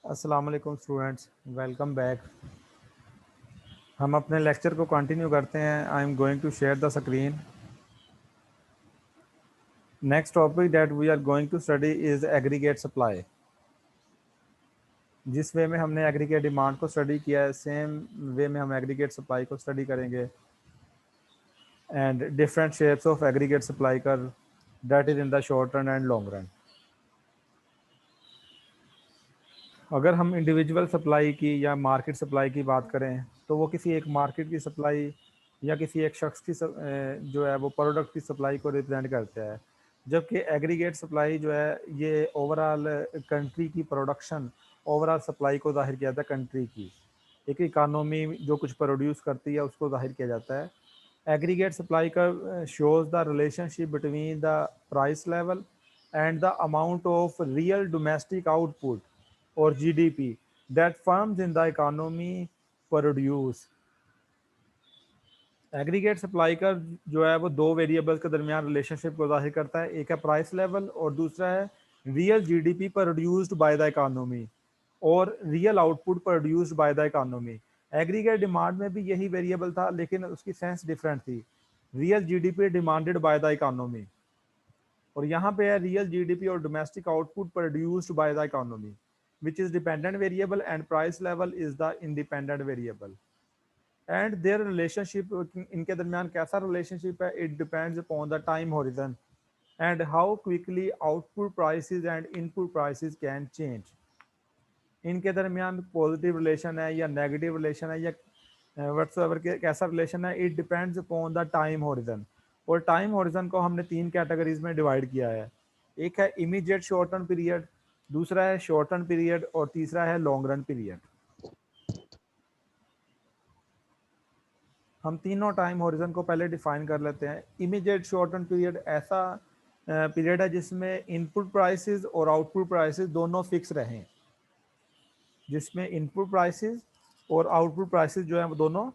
अस्सलाम वालेकुम students, welcome back. हम अपने लेक्चर को कंटिन्यू करते हैं। I am going to share the screen. Next topic that we are going to study is aggregate supply. जिस वे में हमने एग्रीगेट डिमांड को स्टडी किया है, सेम वे में हम एग्रीगेट सप्लाई को स्टडी करेंगे and different shapes of aggregate supply curve, that is in the short run and long run. अगर हम इंडिविजुअल सप्लाई की या मार्केट सप्लाई की बात करें तो वो किसी एक मार्केट की सप्लाई या किसी एक शख्स की जो है वो प्रोडक्ट की सप्लाई को रिप्रेजेंट करता है, जबकि एग्रीगेट सप्लाई जो है ये ओवरऑल कंट्री की प्रोडक्शन, ओवरऑल सप्लाई को जाहिर किया जाता है। कंट्री की एक इकानमी जो कुछ प्रोड्यूस करती है उसको जाहिर किया जाता है। एग्रीगेट सप्लाई का shows the relationship between the price level and the amount of real domestic output और GDP that firms in the economy produce. Aggregate supply का जो है वो दो वेरिएबल्स के दरमियान रिलेशनशिप को जाहिर करता है। एक है प्राइस लेवल और दूसरा है real GDP produced by the economy और real output produced by the economy. Aggregate demand में भी यही वेरिएबल था, लेकिन उसकी सेंस डिफरेंट थी। Real GDP demanded by the economy, और यहाँ पे है रियल जीडीपी और domestic output produced by the economy, which is dependent variable and price level is the independent variable. And their relationship, इनके दरमियान कैसा रिलेशनशिप है? It depends upon the time horizon and how quickly output prices and input prices can change. इनके दरमियान positive relation है या negative relation है या व्हाट्सएवर के कैसा रिलेशन है? It depends upon the time horizon. और टाइम होरिजन को हमने तीन कैटेगरीज में डिवाइड किया है। एक है इमीडिएट शॉर्ट टर्म पीरियड, दूसरा है शॉर्ट टर्म पीरियड और तीसरा है लॉन्ग रन पीरियड। हम तीनों टाइम होरिजन को पहले डिफाइन कर लेते हैं। इमीडिएट शॉर्ट टर्म पीरियड ऐसा पीरियड है जिसमें इनपुट प्राइसेस और आउटपुट प्राइसेस दोनों फिक्स रहें, जिसमें इनपुट प्राइसेस और आउटपुट प्राइसेस जो है वो दोनों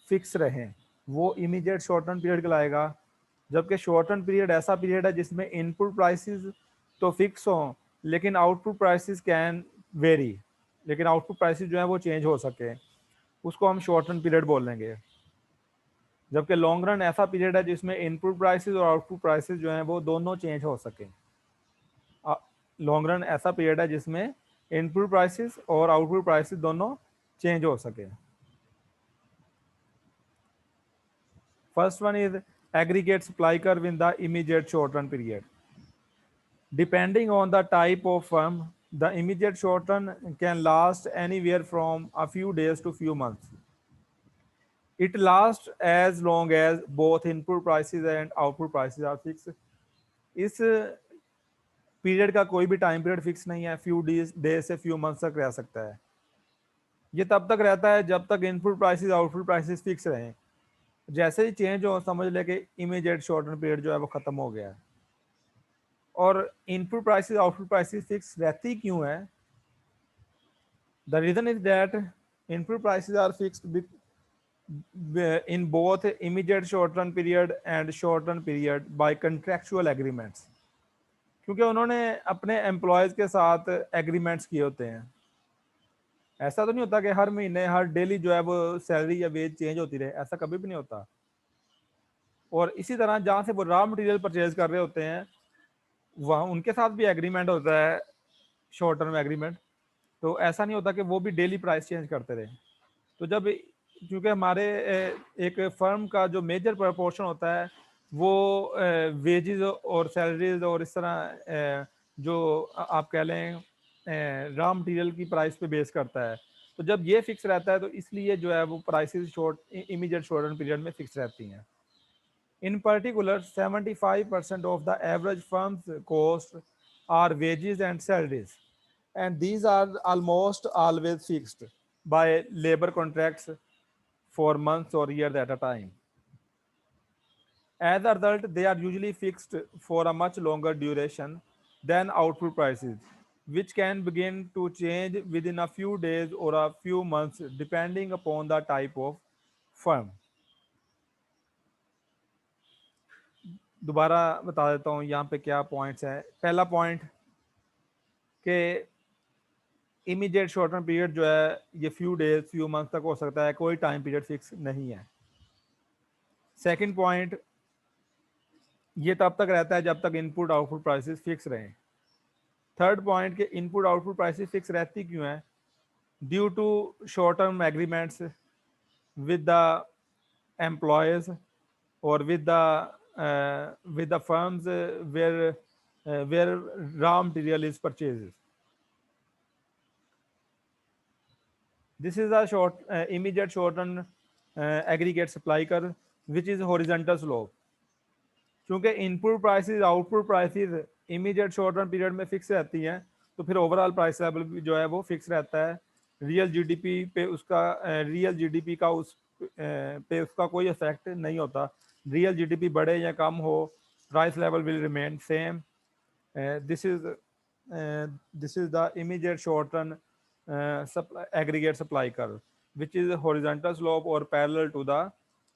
फिक्स रहें, वो इमीडिएट शॉर्ट टर्म पीरियड कहलाएगा। जबकि शॉर्ट टर्म पीरियड ऐसा पीरियड है जिसमें इनपुट प्राइसेस तो फिक्स हों लेकिन आउटपुट प्राइसेस कैन वेरी, लेकिन आउटपुट प्राइसेस जो है वो चेंज हो सके, उसको हम शॉर्ट टर्म पीरियड बोलेंगे। जबकि लॉन्ग रन ऐसा पीरियड है जिसमें इनपुट प्राइसेस और आउटपुट प्राइसेस जो हैं वो दोनों चेंज हो सके। लॉन्ग रन ऐसा पीरियड है जिसमें इनपुट प्राइसेस और आउटपुट प्राइसेस दोनों चेंज हो सके। First one is aggregate supply curve in the immediate short run period. Depending on the type of firm, the immediate short run can last anywhere from a few days to few months. It lasts as long as both input prices and output prices are fixed. इस period का कोई भी time period fix नहीं है, few days से few months तक रह सकता है। ये तब तक रहता है जब तक input prices output prices fix रहें। जैसे ही चेंज हो समझ ले कि इमीडिएट शॉर्ट रन पीरियड जो है वो खत्म हो गया है। और input prices output prices fix रहती क्यों है? The reason is that input prices are fixed in both immediate short run period and short run period by contractual agreements, क्योंकि उन्होंने अपने एम्प्लॉयज के साथ एग्रीमेंट्स किए होते हैं। ऐसा तो नहीं होता कि हर महीने हर डेली जो है वो सैलरी या वेज चेंज होती रहे, ऐसा कभी भी नहीं होता। और इसी तरह जहाँ से वो रॉ मटेरियल परचेज कर रहे होते हैं वहाँ उनके साथ भी एग्रीमेंट होता है, शॉर्ट टर्म एग्रीमेंट। तो ऐसा नहीं होता कि वो भी डेली प्राइस चेंज करते रहे। तो जब, क्योंकि हमारे एक फर्म का जो मेजर प्रपोर्शन होता है वो वेजेस और सैलरीज और इस तरह जो आप कह लें रॉ मटेरियल की प्राइस पे बेस करता है। तो जब ये फिक्स रहता है तो इसलिए जो है वो prices short immediate short run period में फिक्स रहती हैं। In particular 75% of the average firms cost are wages and salaries, and these are almost always fixed by labor contracts for months or years at a time. As a result, they are usually fixed for a much longer duration than output prices, which can begin to change within a few days or a few months depending upon the type of firm. दोबारा बता देता हूँ यहाँ पे क्या points है। पहला point कि इमीडिएट शॉर्ट टर्म पीरियड जो है ये फ्यू डेज फ्यू मंथ तक हो सकता है, कोई टाइम पीरियड फिक्स नहीं है। सेकंड पॉइंट, ये तब तक रहता है जब तक इनपुट आउटपुट प्राइसेस फिक्स रहें। थर्ड पॉइंट के इनपुट आउटपुट प्राइसेस फिक्स रहती क्यों है? Due to short term agreements with the employees or with the firms where raw material is purchased. This is a immediate short term aggregate supply curve which is horizontal slope. क्योंकि input prices output prices immediate short term period में fix रहती हैं, तो फिर overall price level भी जो है वो फिक्स रहता है। रियल जीडीपी पे उसका रियल जीडीपी का उस पे उसका कोई इफेक्ट नहीं होता। रियल जीडीपी बढ़े या कम हो, price level will remain same. This is the immediate short term aggregate supply curve which is horizontal slope or parallel to the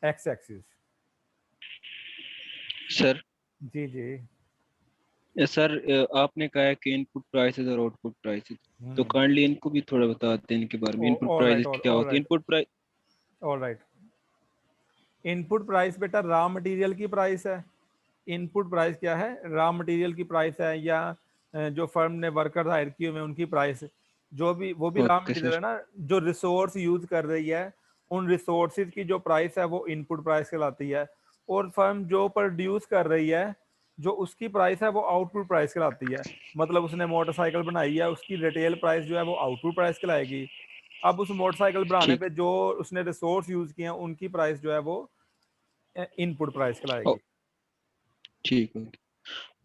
x axis. Sir जी जी सर आपने कहा है कि इनपुट प्राइसेस और आउटपुट प्राइसेस, तो काइंडली इनको भी थोड़ा बताते हैं इनके बारे में। इनपुट प्राइसेस क्या होती है? Input price, alright. Input price बेटा रॉ मटेरियल की प्राइस है। इनपुट प्राइस क्या है? रॉ मटेरियल की प्राइस है, या जो फर्म ने वर्कर हायर किए हुए उनकी प्राइस, जो भी वो भी रॉ ओके मटेरियल सर, है ना, जो रिसोर्स यूज कर रही है उन रिसोर्सेज की जो प्राइस है वो इनपुट प्राइस कहलाती है। और फर्म जो प्रोड्यूस कर रही है जो उसकी प्राइस है वो आउटपुट प्राइस कहलाती है। मतलब उसने मोटरसाइकिल बनाई है, उसकी रिटेल प्राइस जो है वो आउटपुट प्राइस कहलाएगी। अब उस मोटरसाइकिल बनाने ठीक पे जो उसने रिसोर्स यूज किए हैं उनकी प्राइस जो है वो इनपुट प्राइस ओ, कहलाएगी। ठीक है।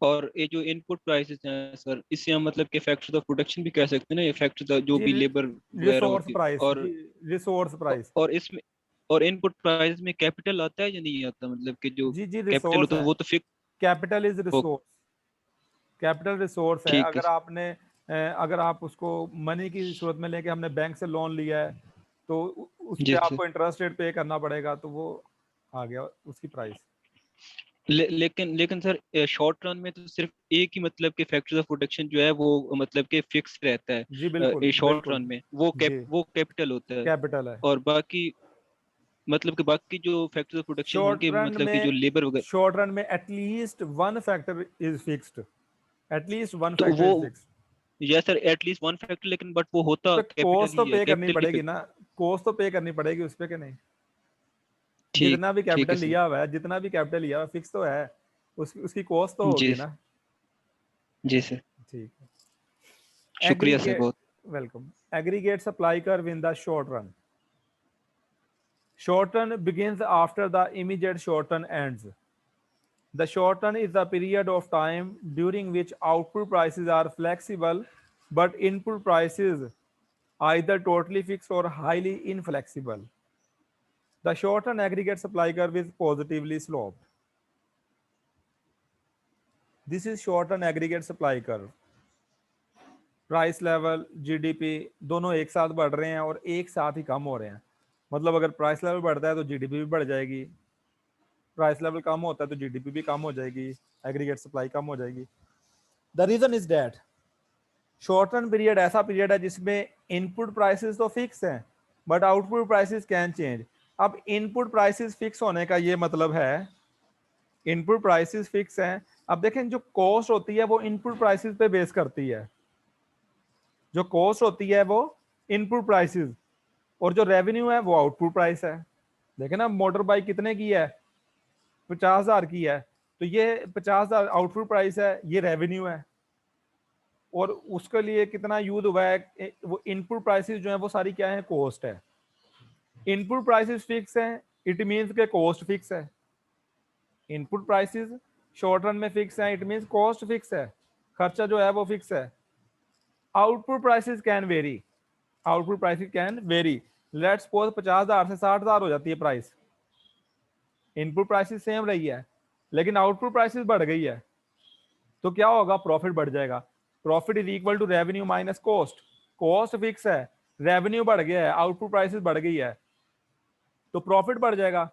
और ये जो इनपुट प्राइसेस हैं सर, इससे हम मतलब कि फैक्टर्स ऑफ प्रोडक्शन भी कह सकते हैं ना, ये फैक्टर्स जो जी भी लेबर वगैरह रिसोर्स होती है। प्राइस, जी रिसोर्स प्राइस। और इसमें और इनपुट प्राइस में कैपिटल आता है या नहीं आता? मतलब कि जो जी कैपिटल रिसोर्स होता है है, वो तो फिक्स कैपिटल इज हो। रिसोर्स। कैपिटल रिसोर्स है। ठीक है, अगर आपने अगर आप उसको मनी की सूरत में लेके हमने बैंक से लोन लिया है तो उस जी पर सर। आपको इंटरेस्ट रेट पे करना पड़ेगा, तो वो आ गया उसकी प्राइस। लेकिन सर शॉर्ट रन में तो सिर्फ एक ही मतलब कि फैक्टर्स ऑफ प्रोडक्शन जो है वो मतलब कि फिक्स रहता जी है। बिल्कुल ये शॉर्ट बिल्कुल। रन में जी वो कैपिटल होता है। कैपिटल है। और बाकी मतलब कि बाकी जो फैक्टर्स ऑफ प्रोडक्शन शॉर्ट होंगे रन मतलब कि जो में लेबर वगैरह, शॉर्ट रन में at least one factor is fixed. At least one तो फैक्टर वो इज फिक्स्ड। या सर एटलीस्ट वन फैक्टर, लेकिन बट वो उस होता पर कैपिटल कॉस्ट तो ही है, पे करनी कैपिटल की पड़ेगी ना, कॉस्ट तो पे करनी पड़ेगी उस पर कि नहीं। ठीक जितना भी ठीक है कैपिटल सर। लिया हुआ है, जितना भी कैपिटल लिया हुआ है फिक्स तो है, उसकी कॉस्ट तो जी होगी ना। जी सर, ठीक है। शुक्रिया सर एग्रीगेट, बहुत। Welcome. Aggregate supply curve in the short run. Short run begins after the immediate short run ends. The short run is the period of time during which output prices are flexible, but input prices either totally fixed or highly inflexible. The short run aggregate supply curve is positively sloped. This is short run aggregate supply curve. Price level GDP दोनों एक साथ बढ़ रहे हैं और एक साथ ही कम हो रहे हैं। मतलब अगर प्राइस लेवल बढ़ता है तो जीडीपी भी बढ़ जाएगी, प्राइस लेवल कम होता है तो जीडीपी भी कम हो जाएगी, एग्रीगेट सप्लाई कम हो जाएगी। The reason is that short run period ऐसा पीरियड है जिसमें इनपुट प्राइसेस तो फिक्स हैं but output prices can change. अब इनपुट प्राइसेस फिक्स होने का ये मतलब है, इनपुट प्राइसेस फिक्स हैं। अब देखें जो कॉस्ट होती है वो इनपुट प्राइसेस पे बेस करती है, जो कॉस्ट होती है वो इनपुट प्राइसेस, और जो रेवेन्यू है वो आउटपुट प्राइस है। देखें ना, मोटर बाइक कितने की है? 50,000 की है, तो ये 50,000 आउटपुट प्राइस है, ये रेवेन्यू है। और उसके लिए कितना यूज हुआ है, वो इनपुट प्राइसेस जो है वो सारी क्या है? कॉस्ट है। इनपुट प्राइसेस फिक्स है, इट मींस के कॉस्ट फिक्स है। इनपुट प्राइसेस शॉर्ट रन में फिक्स है, इट मींस कॉस्ट फिक्स है, खर्चा जो है वो फिक्स है। Output prices can very, output prices can very. Let's suppose 50,000 से 60,000 हो जाती है प्राइस, इनपुट प्राइसेस सेम रही है लेकिन आउटपुट प्राइसेस बढ़ गई है, तो क्या होगा? प्रॉफिट बढ़ जाएगा। Profit is equal to revenue minus cost. Cost fix है, रेवेन्यू बढ़ गया है, आउटपुट प्राइसेस बढ़ गई है, तो प्रॉफिट बढ़ जाएगा।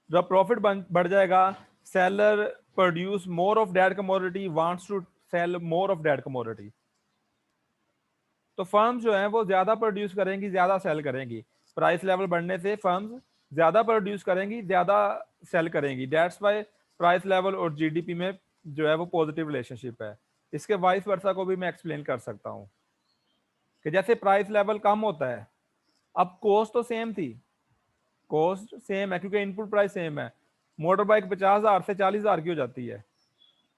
जब प्रॉफिट बढ़ जाएगा, seller produce more of that commodity wants to sell more of that commodity. तो फर्म्स जो है वो ज्यादा प्रोड्यूस करेंगी, ज्यादा सेल करेंगी। प्राइस लेवल बढ़ने से फर्म्स ज्यादा प्रोड्यूस करेंगी, ज्यादा सेल करेंगी। दैट्स वाई प्राइस लेवल और जीडीपी में जो है वो पॉजिटिव रिलेशनशिप है। इसके वाइस वर्सा को भी मैं एक्सप्लेन कर सकता हूँ कि जैसे प्राइस लेवल कम होता है, अब कॉस्ट तो सेम थी, कॉस्ट सेम है क्योंकि इनपुट प्राइस सेम है। मोटर बाइक 50,000 से 40,000 की हो जाती है,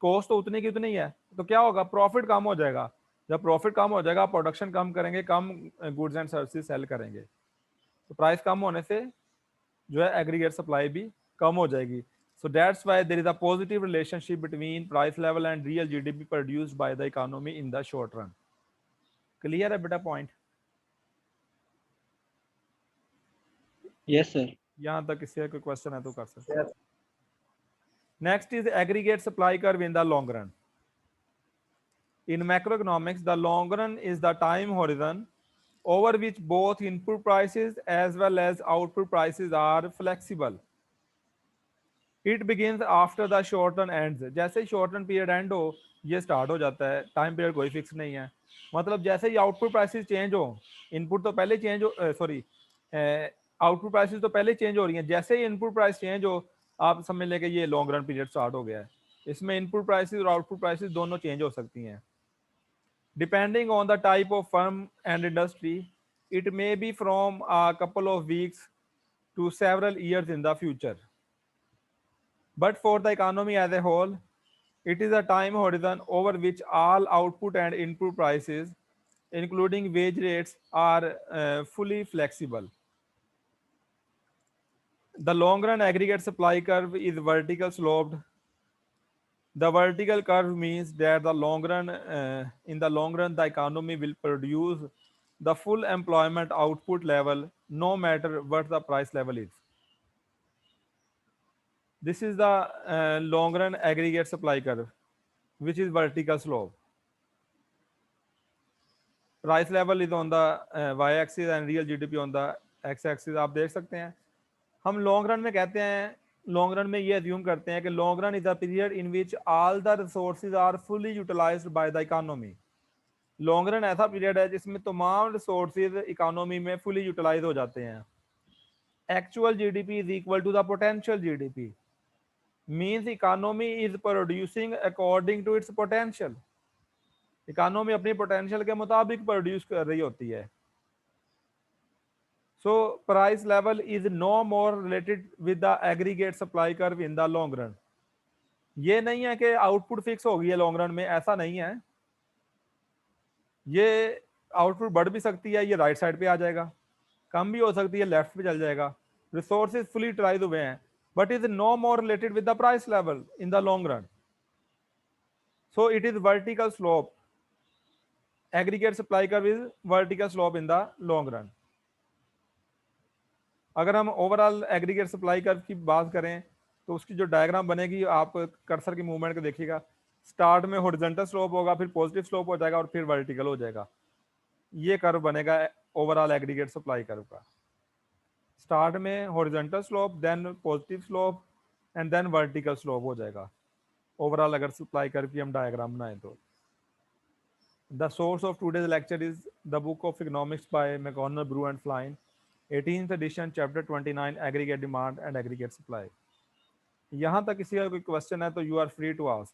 कॉस्ट तो उतनी की उतनी ही है, तो क्या होगा, प्रॉफिट कम हो जाएगा। जब प्रॉफिट कम हो जाएगा, प्रोडक्शन कम करेंगे, कम गुड्स एंड सर्विसेज सेल करेंगे, तो प्राइस कम होने से जो है एग्रीगेट सप्लाई भी कम हो जाएगी। So that's why there is a positive relationship between price level and real GDP produced by the economy in the short run. Clear है बेटा पॉइंट? Yes sir. यहाँ तक किसी कोई क्वेश्चन है तो कर सकते हैं। Next is aggregate supply curve in the long run. In macroeconomics, the long run is the time horizon over which both input prices as well as output prices are flexible. It begins after the short run ends. जैसे ही short run period end हो, ये start हो जाता है, time period कोई fix नहीं है। मतलब जैसे ही आउटपुट प्राइसेस चेंज हो, इनपुट तो पहले चेंज हो, सॉरी आउटपुट प्राइसेस तो पहले चेंज हो रही हैं, जैसे ही इनपुट प्राइस चेंज हो आप समझ लें कि ये लॉन्ग रन पीरियड स्टार्ट हो गया है। इसमें इनपुट प्राइसेस और आउटपुट प्राइसेस दोनों चेंज हो सकती हैं। Depending on the type of firm and industry, it may be from a couple of weeks to several years in the future. But for the economy as a whole, it is a time horizon over which all output and input prices, including wage rates, are fully flexible. The long run aggregate supply curve is vertical sloped. The vertical curve means that in the long run, the economy will produce the full employment output level, no matter what the price level is. This is the long run aggregate supply curve, which is vertical slope. Price level is on the y-axis and real GDP on the x-axis. आप देख सकते हैं। हम long run में कहते हैं, long run में ये अज्यूम करते हैं कि long run is a period in which all the resources are fully utilised by the economy. Long run ऐसा पीरियड है जिसमें तमाम रिसोर्सेज इकोनॉमी में फुली यूटिलाइज हो जाते हैं। Actual GDP is equal to the potential GDP, means economy is producing according to its potential. Economy अपनी potential के मुताबिक प्रोड्यूस कर रही होती है। So price level is no more related with the aggregate supply curve in the long run. ये नहीं है कि आउटपुट फिक्स हो गई है लॉन्ग रन में, ऐसा नहीं है। ये आउटपुट बढ़ भी सकती है, ये राइट साइड पे आ जाएगा, कम भी हो सकती है, लेफ्ट पे चल जाएगा। रिसोर्सेज फुली यूटिलाइज हुए हैं, but is no more related with the price level in the long run. So it is vertical slope. Aggregate supply curve is vertical slope in the long run. अगर हम overall aggregate supply curve की बात करें तो उसकी जो diagram बनेगी, आप कर्सर की मूवमेंट को देखिएगा, स्टार्ट में हॉरिजॉन्टल स्लोप होगा, फिर पॉजिटिव स्लोप हो जाएगा और फिर वर्टिकल हो जाएगा। ये कर्व बनेगा ओवरऑल एग्रीगेट सप्लाई कर्व का। स्टार्ट में horizontal slope, then positive slope and then vertical slope हो जाएगा ओवरऑल अगर सप्लाई कर्व की हम डायग्राम बनाएं तो। The source of today's lecture is the book of economics by McConnell, Brue and Flynn, 18th edition, chapter 29, aggregate demand and aggregate supply। यहाँ तक किसी का कोई क्वेश्चन है तो you are free to ask.